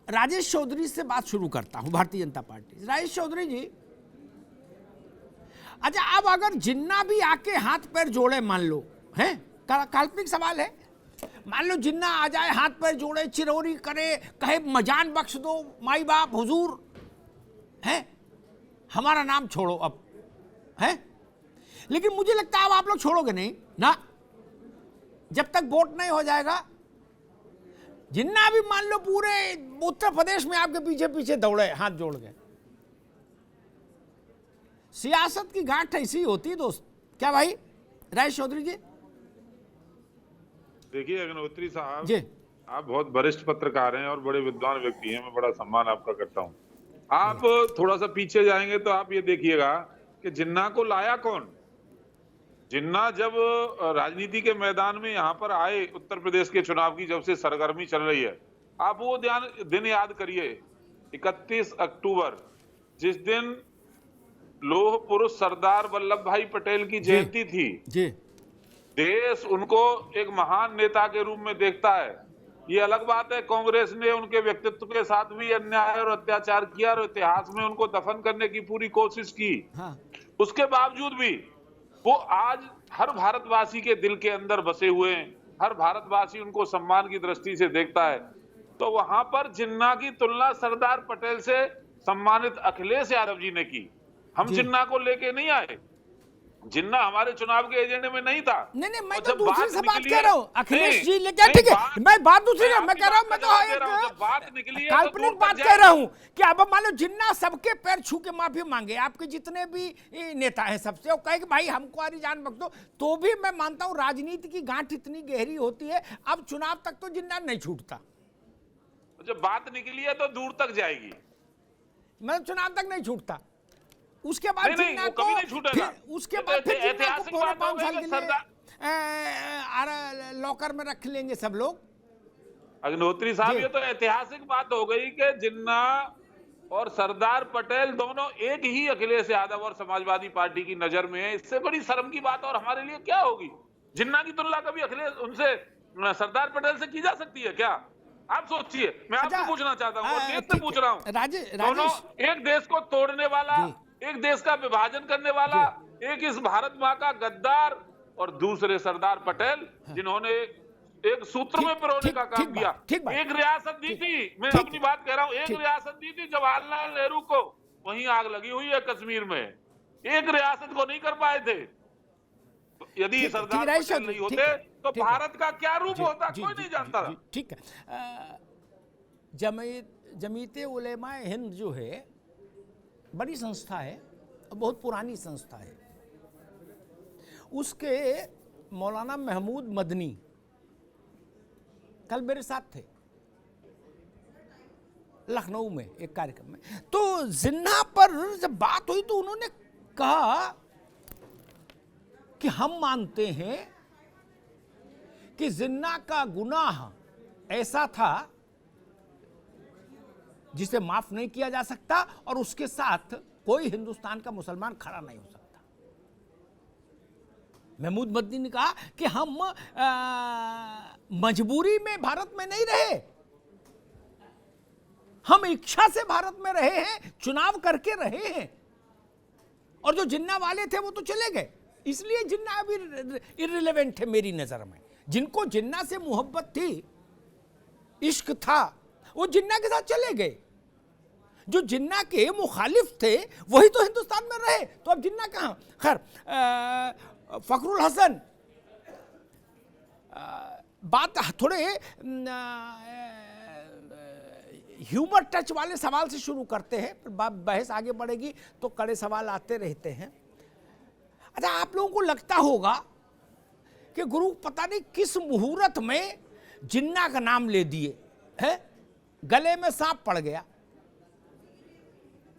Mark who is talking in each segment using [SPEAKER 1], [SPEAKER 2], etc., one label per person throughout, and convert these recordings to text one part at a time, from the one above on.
[SPEAKER 1] राजेश चौधरी से बात शुरू करता हूं, भारतीय जनता पार्टी। राजेश चौधरी जी, अच्छा अब अगर जिन्ना भी आके हाथ पैर जोड़े, मान लो, है काल्पनिक सवाल है, मान लो जिन्ना आ जाए, हाथ पैर जोड़े, चिरौरी करे, कहे मजान बख्श दो माई बाप हुजूर, है हमारा नाम छोड़ो अब, है, लेकिन मुझे लगता है अब आप लोग छोड़ोगे नहीं ना, जब तक वोट नहीं हो जाएगा। जिन्ना भी मान लो पूरे उत्तर प्रदेश में आपके पीछे पीछे दौड़े हाथ जोड़ के। सियासत की गांठ ऐसी होती है दोस्त, क्या भाई राजेश चौधरी जी?
[SPEAKER 2] देखिए अग्निहोत्री साहब
[SPEAKER 1] जी,
[SPEAKER 2] आप बहुत वरिष्ठ पत्रकार हैं और बड़े विद्वान व्यक्ति हैं, मैं बड़ा सम्मान आपका करता हूं। आप थोड़ा सा पीछे जाएंगे तो आप ये देखिएगा कि जिन्ना को लाया कौन। जिन्ना जब राजनीति के मैदान में यहाँ पर आए, उत्तर प्रदेश के चुनाव की जब से सरगर्मी चल रही है, आप वो दिन याद करिए, 31 अक्टूबर, जिस दिन लौह पुरुष सरदार वल्लभ भाई पटेल की जयंती थी।
[SPEAKER 1] जी,
[SPEAKER 2] देश उनको एक महान नेता के रूप में देखता है। ये अलग बात है कांग्रेस ने उनके व्यक्तित्व के साथ भी अन्याय और अत्याचार किया और इतिहास में उनको दफन करने की पूरी कोशिश की।
[SPEAKER 1] हाँ,
[SPEAKER 2] उसके बावजूद भी वो आज हर भारतवासी के दिल के अंदर बसे हुए हैं, हर भारतवासी उनको सम्मान की दृष्टि से देखता है। तो वहां पर जिन्ना की तुलना सरदार पटेल से सम्मानित अखिलेश यादव जी ने की। हम जिन्ना को लेके नहीं आए, जिन्ना हमारे चुनाव के एजेंडे में नहीं था।
[SPEAKER 1] नहीं नहीं, मैं तो दूसरी से बात कह रहा हूँ, अखिलेश जी लेके, ठीक है, मैं बात दूसरी मैं कह रहा हूँ, मैं तो एक काल्पनिक बात कह रहा हूँ कि अब मान लो जिन्ना सबके पैर छू के माफी मांगे, आपके जितने भी नेता हैं सबसे, और कहे कि भाई हमको हमारी जान बख्श दो, तो भी मैं मानता हूँ राजनीति की गांठ इतनी गहरी होती है, अब चुनाव तक तो जिन्ना नहीं छूटता।
[SPEAKER 2] जब बात निकली है तो दूर तक जाएगी,
[SPEAKER 1] मतलब चुनाव तक नहीं छूटता, उसके बाद जिन्ना को
[SPEAKER 2] कभी नहीं छूटेगा।
[SPEAKER 1] उसके बाद फिर जिन्ना को पूरे 5 साल के लिए लॉकर में रख लेंगे सब लोग।
[SPEAKER 2] अग्निहोत्री साहब, ये तो ऐतिहासिक बात हो गई कि जिन्ना और सरदार पटेल दोनों एक ही अखिलेश यादव और समाजवादी पार्टी की नजर में है। इससे बड़ी शर्म की बात और हमारे लिए क्या होगी? जिन्ना की तुलना कभी अखिलेश उनसे सरदार पटेल से की जा सकती है क्या? आप सोचिए, मैं आपको पूछना चाहता हूँ और देश से पूछ रहा हूँ, दोनों एक देश को तोड़ने वाला, एक देश का विभाजन करने वाला, एक इस भारत माँ का गद्दार, और दूसरे सरदार पटेल जिन्होंने एक सूत्र में पिरोने का काम किया। एक रियासत दी थी, मैं अपनी बात कह रहा हूँ, एक रियासत दी थी जवाहरलाल नेहरू को, वहीं आग लगी हुई है कश्मीर में, एक रियासत को नहीं कर पाए थे। तो यदि सरदार पटेल नहीं होते तो भारत का क्या रूप होता, कोई नहीं जानता था।
[SPEAKER 1] ठीक है, जमीयत उलेमा हिंद जो है बड़ी संस्था है, बहुत पुरानी संस्था है, उसके मौलाना महमूद मदनी कल मेरे साथ थे लखनऊ में एक कार्यक्रम में। तो जिन्ना पर जब बात हुई तो उन्होंने कहा कि हम मानते हैं कि जिन्ना का गुनाह ऐसा था जिसे माफ नहीं किया जा सकता, और उसके साथ कोई हिंदुस्तान का मुसलमान खड़ा नहीं हो सकता। महमूद मदनी ने कहा कि हम मजबूरी में भारत में नहीं रहे, हम इच्छा से भारत में रहे हैं, चुनाव करके रहे हैं, और जो जिन्ना वाले थे वो तो चले गए, इसलिए जिन्ना अभी इर्रिलेवेंट है मेरी नजर में। जिनको जिन्ना से मोहब्बत थी, इश्क था, वो जिन्ना के साथ चले गए। जो जिन्ना के मुखालिफ थे वही तो हिंदुस्तान में रहे, तो अब जिन्ना कहां? खैर, फखरुल हसन बात थोड़े ह्यूमर टच वाले सवाल से शुरू करते हैं, बहस आगे बढ़ेगी तो कड़े सवाल आते रहते हैं। अच्छा, आप लोगों को लगता होगा कि गुरु पता नहीं किस मुहूर्त में जिन्ना का नाम ले दिए है, गले में सांप पड़ गया,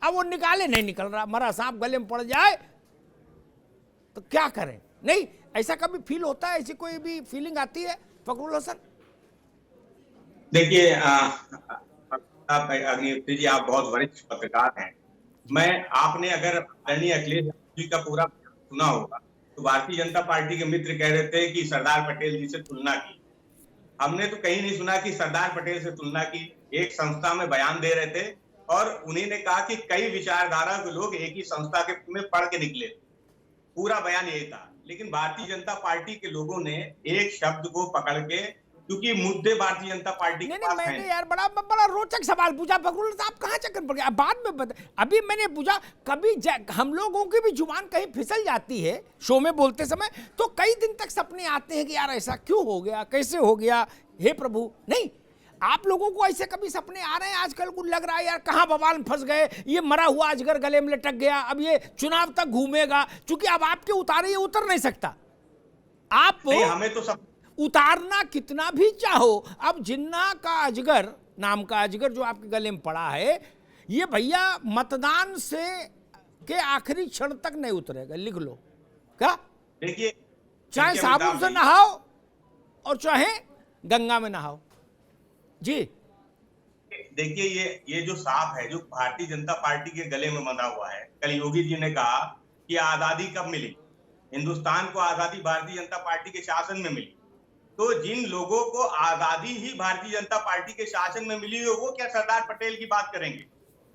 [SPEAKER 1] अब वो निकाले नहीं निकल रहा, मरा सांप गले में पड़ जाए तो क्या करें? नहीं, ऐसा कभी फील होता है, ऐसी कोई भी फीलिंग आती है फखरुल हसन?
[SPEAKER 3] देखिए अग्निहोत्री जी, आप बहुत वरिष्ठ पत्रकार हैं। आपने अगर आदरणीय अखिलेश जी का पूरा सुना होगा तो भारतीय जनता पार्टी के मित्र कह रहे थे कि सरदार पटेल जी से तुलना की। हमने तो कहीं नहीं सुना कि सरदार पटेल से तुलना की। एक संस्था में बयान दे रहे थे और उन्हीं ने कहा कि कई विचारधारा के लोग एक ही संस्था के में पढ़ के निकले, पूरा बयान यही था। लेकिन भारतीय जनता पार्टी के लोगों ने एक शब्द को पकड़ के, क्योंकि मुद्दे भारतीय जनता पार्टी के
[SPEAKER 1] नहीं
[SPEAKER 3] पास
[SPEAKER 1] मैंने
[SPEAKER 3] हैं।
[SPEAKER 1] यार बड़ा रोचक सवाल पूछा फखरुल साहब, कहाँ चक्कर पड़ गया? अब बाद में बता, अभी मैंने पूछा कभी हम लोगों की भी जुबान कहीं फिसल जाती है शो में बोलते समय, तो कई दिन तक सपने आते हैं कि यार ऐसा क्यों हो गया, कैसे हो गया, हे प्रभु। नहीं, आप लोगों को ऐसे कभी सपने आ रहे हैं आजकल? को लग रहा है यार कहाँ बवाल में फंस गए, ये मरा हुआ अजगर गले में लटक गया, अब ये चुनाव तक घूमेगा, क्योंकि अब आपके उतारे ये उतर नहीं सकता। आप
[SPEAKER 3] हमें तो सब
[SPEAKER 1] उतारना कितना भी चाहो, अब जिन्ना का अजगर नाम का अजगर जो आपके गले में पड़ा है, ये भैया मतदान से के आखिरी क्षण तक नहीं उतरेगा, लिख लो। क्या?
[SPEAKER 3] देखिए,
[SPEAKER 1] चाहे साबुन से नहाओ और चाहे गंगा में नहाओ। जी
[SPEAKER 3] देखिए, ये जो सांप है जो भारतीय जनता पार्टी के गले में बंधा हुआ है, कल योगी जी ने कहा कि आजादी कब मिली, हिंदुस्तान को आजादी भारतीय जनता पार्टी के शासन में मिली। तो जिन लोगों को आजादी ही भारतीय जनता पार्टी के शासन में मिली हो, वो क्या सरदार पटेल की बात करेंगे?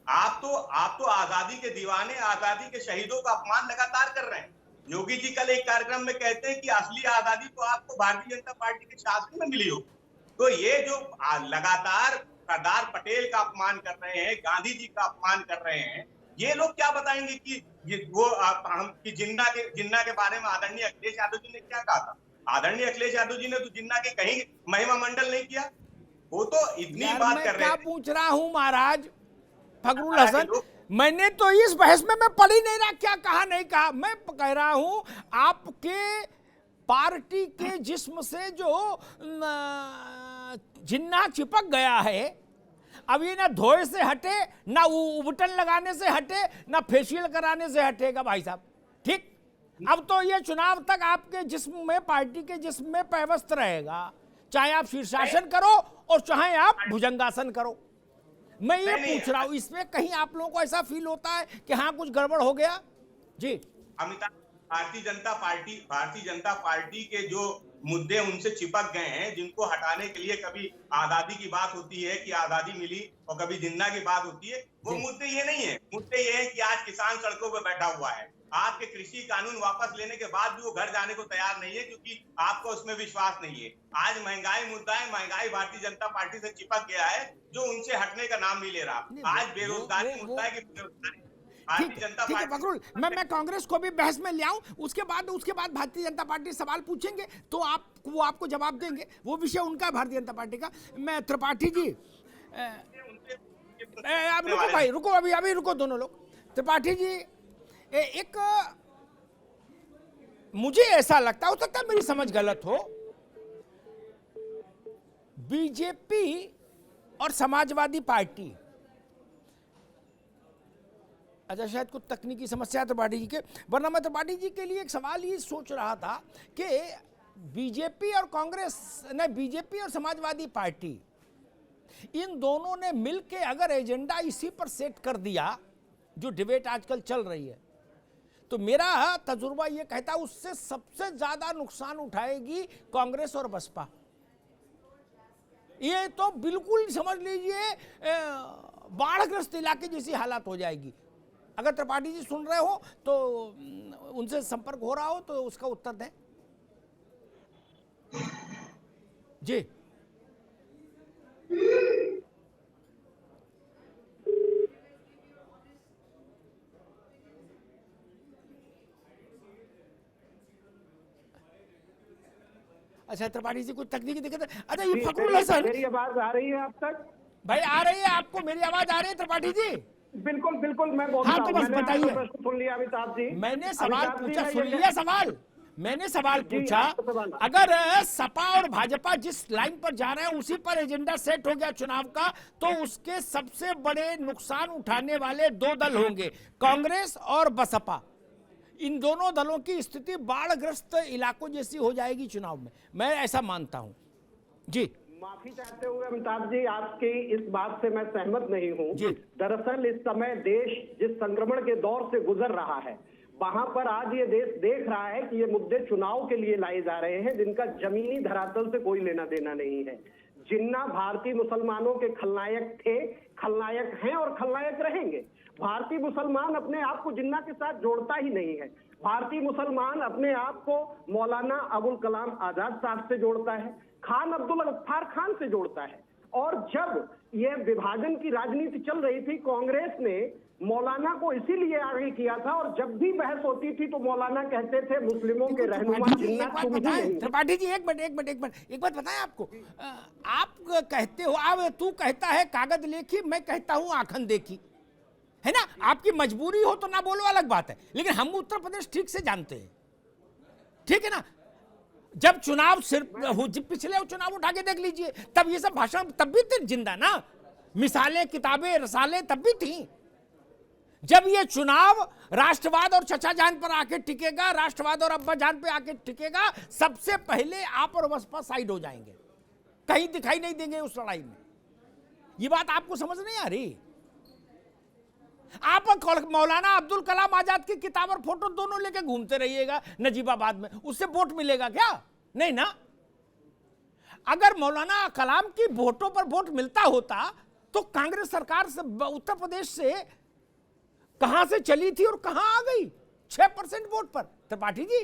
[SPEAKER 3] आप तो आजादी के दीवाने, आजादी के शहीदों का अपमान लगातार कर रहे हैं। योगी जी कल एक कार्यक्रम में कहते हैं कि असली आजादी तो आपको भारतीय जनता पार्टी के शासन में मिली हो। तो ये जो लगातार सरदार पटेल का अपमान कर रहे हैं, गांधी जी का अपमान कर रहे हैं, ये लोग क्या बताएंगे कि जिन्ना के बारे में आदरणीय अखिलेश यादव जी ने क्या कहा था? आदरणीय अखिलेश यादव जी ने तो जिन्ना के कहीं महिमा मंडल नहीं किया। वो तो इतनी बात कर रहे
[SPEAKER 1] क्या
[SPEAKER 3] हैं।
[SPEAKER 1] पूछ रहा हूं महाराज फखरुल हसन, मैंने तो इस बहस में मैं पढ़ ही नहीं रहा क्या कहा नहीं कहा। मैं कह रहा हूं आपके पार्टी के जिस्म से जो जिन्ना चिपक गया है, अब ये ना धोए से हटे, ना उबटन लगाने से हटे, ना फेशियल कराने से हटेगा भाई साहब। ठीक, अब तो ये चुनाव तक आपके जिस्म में, पार्टी के जिस्म में पैवस्त रहेगा, चाहे आप शीर्षासन करो और चाहे आप भुजंगासन करो। मैं ये पूछ रहा हूं, इसमें कहीं आप लोगों को ऐसा फील होता है कि हाँ कुछ गड़बड़ हो गया? जी
[SPEAKER 3] अमिताभ, भारतीय जनता पार्टी के जो मुद्दे उनसे चिपक गए हैं, जिनको हटाने के लिए कभी आजादी की बात होती है कि आजादी मिली और कभी जिन्ना की बात होती है, वो मुद्दे ये नहीं है। मुद्दे ये है कि आज किसान सड़कों पर बैठा हुआ है, आपके कृषि कानून वापस लेने के बाद भी वो घर जाने को तैयार नहीं है, क्योंकि आपको उसमें विश्वास नहीं है। आज महंगाई मुद्दा है, महंगाई भारतीय जनता पार्टी से चिपक गया है, जो उनसे हटने का नाम नहीं ले रहा। आज बेरोजगारी मुद्दा है कि बेरोजगारी
[SPEAKER 1] ठीक है फखरुल, मैं कांग्रेस को भी बहस में ले आऊं, उसके बाद भारतीय जनता पार्टी सवाल पूछेंगे तो वो आपको जवाब देंगे, वो विषय उनका भारतीय जनता पार्टी का। मैं त्रिपाठी जी, आप रुको भाई, रुको, अभी रुको दोनों लोग। त्रिपाठी जी, एक मुझे ऐसा लगता, हो सकता है मेरी समझ गलत हो, बीजेपी और समाजवादी पार्टी, अच्छा शायद कुछ तकनीकी समस्या है त्रिपाठी जी के, वरना मैं त्रिपाठी जी के लिए एक सवाल ये सोच रहा था कि बीजेपी और कांग्रेस ने, बीजेपी और समाजवादी पार्टी, इन दोनों ने मिलकर अगर एजेंडा इसी पर सेट कर दिया जो डिबेट आजकल चल रही है, तो मेरा तजुर्बा ये कहता है उससे सबसे ज्यादा नुकसान उठाएगी कांग्रेस और बसपा। ये तो बिल्कुल समझ लीजिए बाढ़ग्रस्त इलाके जैसी हालत हो जाएगी। अगर त्रिपाठी जी सुन रहे हो तो उनसे संपर्क हो रहा हो तो उसका उत्तर दें। जी अच्छा त्रिपाठी जी कुछ तकनीकी दिक्कत है। अच्छा ये फखरुल हसन,
[SPEAKER 4] मेरी आवाज आ रही है आप तक?
[SPEAKER 1] भाई आ रही है, आपको मेरी आवाज आ रही है त्रिपाठी जी?
[SPEAKER 4] बिल्कुल बिल्कुल, मैं बोलता
[SPEAKER 1] हाँ,
[SPEAKER 4] हूं।
[SPEAKER 1] तो बस
[SPEAKER 4] मैंने
[SPEAKER 1] बताइए।
[SPEAKER 4] आपका प्रश्न सुन लिया अमिताभ जी।
[SPEAKER 1] मैंने सवाल
[SPEAKER 4] अमिताभ जी,
[SPEAKER 1] पूछा,
[SPEAKER 4] मैं
[SPEAKER 1] सुन
[SPEAKER 4] ये
[SPEAKER 1] लिया सवाल। मैंने सवाल
[SPEAKER 4] जी,
[SPEAKER 1] पूछा,
[SPEAKER 4] आपका सवाल।
[SPEAKER 1] अगर सपा और भाजपा जिस लाइन पर जा रहे हैं उसी पर एजेंडा सेट हो गया चुनाव का, तो उसके सबसे बड़े नुकसान उठाने वाले दो दल होंगे, कांग्रेस और बसपा। इन दोनों दलों की स्थिति बाढ़ग्रस्त इलाकों जैसी हो जाएगी चुनाव में, मैं ऐसा मानता हूं। जी
[SPEAKER 4] माफी चाहते हुए अमिताभ जी, आपकी इस बात से मैं सहमत नहीं हूं। दरअसल इस समय देश जिस संक्रमण के दौर से गुजर रहा है, वहां पर आज ये देश देख रहा है कि ये मुद्दे चुनाव के लिए लाए जा रहे हैं जिनका जमीनी धरातल से कोई लेना देना नहीं है। जिन्ना भारतीय मुसलमानों के खलनायक थे, खलनायक हैं और खलनायक रहेंगे। भारतीय मुसलमान अपने आप को जिन्ना के साथ जोड़ता ही नहीं है। भारतीय मुसलमान अपने आप को मौलाना अबुल कलाम आजाद साहब से जोड़ता है, खान अब्दुल गफ्फार खान से जोड़ता है। और जब यह विभाजन की राजनीति चल रही थी, कांग्रेस ने मौलाना को इसीलिए आगे किया था, और जब भी बहस होती थी तो मौलाना कहते थे मुस्लिमों के रहनुमा जिन्ना तुम ही नहीं।
[SPEAKER 1] त्रिपाठी जी एक बात बताएं आपको, आप कहते हो, अब तू कहता है कागज लेखी, मैं कहता हूं आंखन देखी, है ना। आपकी मजबूरी हो तो ना बोलो, अलग बात है, लेकिन हम उत्तर प्रदेश ठीक से जानते हैं, ठीक है ना। जब चुनाव सिर्फ पिछले चुनाव उठा के देख लीजिए, तब ये सब भाषण तब भी थे जिंदा ना, मिसालें किताबें रसाले तब भी थी। जब ये चुनाव राष्ट्रवाद और चचा जान पर आके टिकेगा, राष्ट्रवाद और अब्बा जान पे आके टिकेगा, सबसे पहले आप और बसपा साइड हो जाएंगे, कहीं दिखाई नहीं देंगे उस लड़ाई में। ये बात आपको समझ नहीं आ रही। आप मौलाना अब्दुल कलाम आजाद की किताब और फोटो दोनों लेके घूमते रहिएगा नजीबाबाद में, उससे वोट मिलेगा क्या? नहीं ना। अगर मौलाना कलाम की वोटों पर वोट मिलता होता तो कांग्रेस सरकार से उत्तर प्रदेश से कहां से चली थी और कहां आ गई 6% वोट पर। त्रिपाठी जी